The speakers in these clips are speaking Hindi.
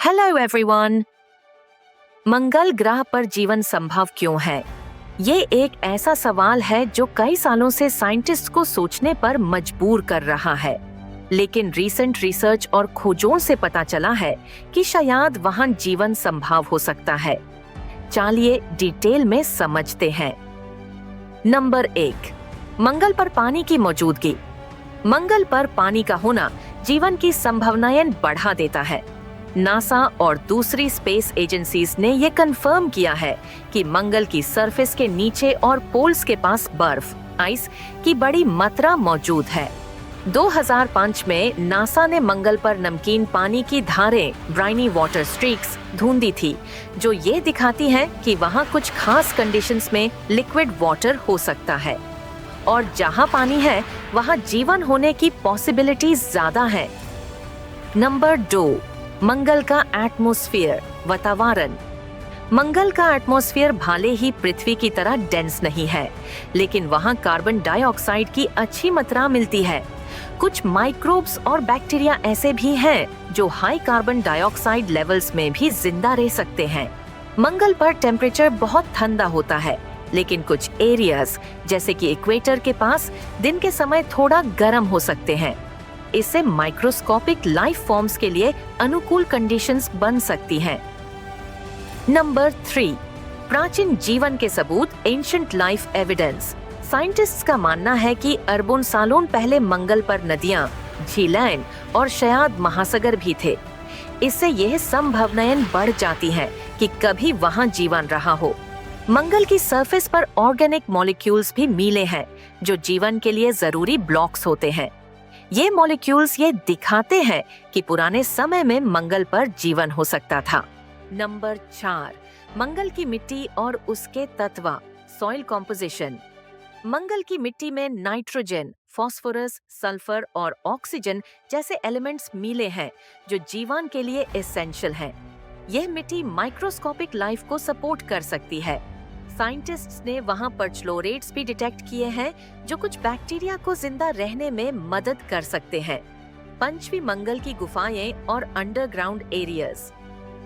Hello everyone. मंगल ग्रह पर जीवन संभव क्यों है? ये एक ऐसा सवाल है जो कई सालों से साइंटिस्ट को सोचने पर मजबूर कर रहा है। लेकिन रीसेंट रिसर्च और खोजों से पता चला है कि शायद वहां जीवन संभव हो सकता है। चलिए डिटेल में समझते हैं। नंबर 1, मंगल पर पानी की मौजूदगी। मंगल पर पानी का होना जीवन की संभावनाएं बढ़ा देता है। नासा और दूसरी स्पेस एजेंसीज ने ये कंफर्म किया है कि मंगल की सरफेस के नीचे और पोल्स के पास बर्फ, आइस की बड़ी मात्रा मौजूद है। 2005 में नासा ने मंगल पर नमकीन पानी की धारें, ब्राइनी वाटर स्ट्रीक्स ढूंढी थी, जो ये दिखाती हैं कि वहाँ कुछ खास कंडीशंस में लिक्विड वाटर हो सकता है और जहाँ पानी है वहाँ जीवन होने की पॉसिबिलिटी ज्यादा है। नंबर 2, मंगल का एटमॉस्फेयर, वातावरण। मंगल का एटमॉस्फेयर भले ही पृथ्वी की तरह डेंस नहीं है, लेकिन वहाँ कार्बन डाइऑक्साइड की अच्छी मात्रा मिलती है। कुछ माइक्रोब्स और बैक्टीरिया ऐसे भी हैं जो हाई कार्बन डाइऑक्साइड लेवल्स में भी जिंदा रह सकते हैं। मंगल पर टेम्परेचर बहुत ठंडा होता है, लेकिन कुछ एरियाज जैसे कि इक्वेटर के पास दिन के समय थोड़ा गर्म हो सकते हैं। इससे माइक्रोस्कोपिक लाइफ फॉर्म्स के लिए अनुकूल कंडीशंस बन सकती हैं। नंबर 3, प्राचीन जीवन के सबूत, एंशिएंट लाइफ एविडेंस। साइंटिस्ट्स का मानना है कि अरबों सालों पहले मंगल पर नदियां, झीलें और शायद महासागर भी थे। इससे यह संभावनाएं बढ़ जाती हैं कि कभी वहां जीवन रहा हो। मंगल की सरफेस पर ऑर्गेनिक मॉलिक्यूल्स भी मिले हैं जो जीवन के लिए जरूरी ब्लॉक्स होते हैं। ये मॉलिक्यूल्स ये दिखाते हैं कि पुराने समय में मंगल पर जीवन हो सकता था। नंबर 4, मंगल की मिट्टी और उसके तत्व, सॉइल कॉम्पोजिशन। मंगल की मिट्टी में नाइट्रोजन, फास्फोरस, सल्फर और ऑक्सीजन जैसे एलिमेंट्स मिले हैं जो जीवन के लिए एसेंशियल हैं। यह मिट्टी माइक्रोस्कोपिक लाइफ को सपोर्ट कर सकती है। साइंटिस्ट्स ने वहां परचलोरेट्स भी डिटेक्ट किए हैं जो कुछ बैक्टीरिया को जिंदा रहने में मदद कर सकते हैं। पंचवी मंगल की गुफाएं और अंडरग्राउंड एरियाज।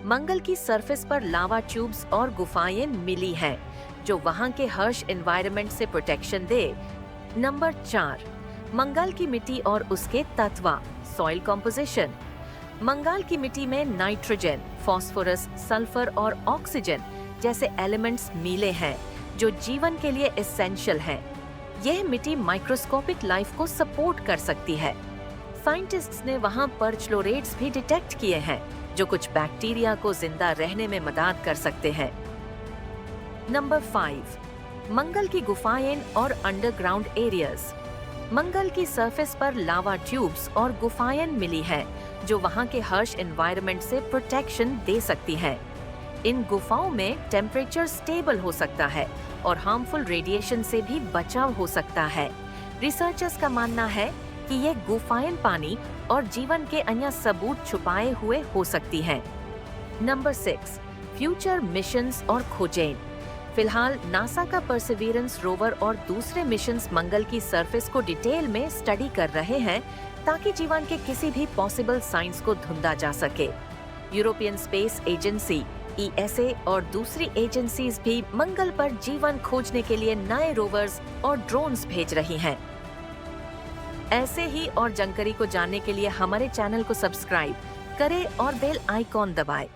मंगल की सरफेस पर लावा ट्यूब्स और गुफाएं मिली हैं जो वहां के हर्श एनवायरनमेंट से प्रोटेक्शन दे। नंबर 4, मंगल की मिट्टी और उसके तत्व, सॉइल कॉम्पोजिशन। मंगल की मिट्टी में नाइट्रोजन, फास्फोरस, सल्फर और ऑक्सीजन जैसे एलिमेंट्स मिले हैं जो जीवन के लिए एसेंशियल हैं। यह मिट्टी माइक्रोस्कोपिक लाइफ को सपोर्ट कर सकती है। साइंटिस्ट्स ने वहां परचलोरेट्स भी डिटेक्ट किए हैं जो कुछ बैक्टीरिया को जिंदा रहने में मदद कर सकते हैं। नंबर 5, मंगल की गुफाएं और अंडरग्राउंड एरियाज। मंगल की सरफेस पर लावा ट्यूब्स और गुफाएं मिली हैं जो वहां के हर्श एनवायरनमेंट से प्रोटेक्शन दे सकती हैं। इन गुफाओं में टेम्परेचर स्टेबल हो सकता है और हार्मफुल रेडिएशन से भी बचाव हो सकता है। रिसर्चर्स का मानना है कि ये गुफाएं पानी और जीवन के अन्य सबूत छुपाए हुए हो सकती हैं। नंबर 6, फ्यूचर मिशंस और खोजें। फिलहाल नासा का परसिवियरेंस रोवर और दूसरे मिशंस मंगल की सरफेस को डिटेल में स्टडी कर रहे हैं ताकि जीवन के किसी भी पॉसिबल साइंस को ढूंढा जा सके। यूरोपियन स्पेस एजेंसी ESA और दूसरी एजेंसीज भी मंगल पर जीवन खोजने के लिए नए रोवर्स और ड्रोन्स भेज रही हैं। ऐसे ही और जानकारी को जानने के लिए हमारे चैनल को सब्सक्राइब करें और बेल आइकॉन दबाएं।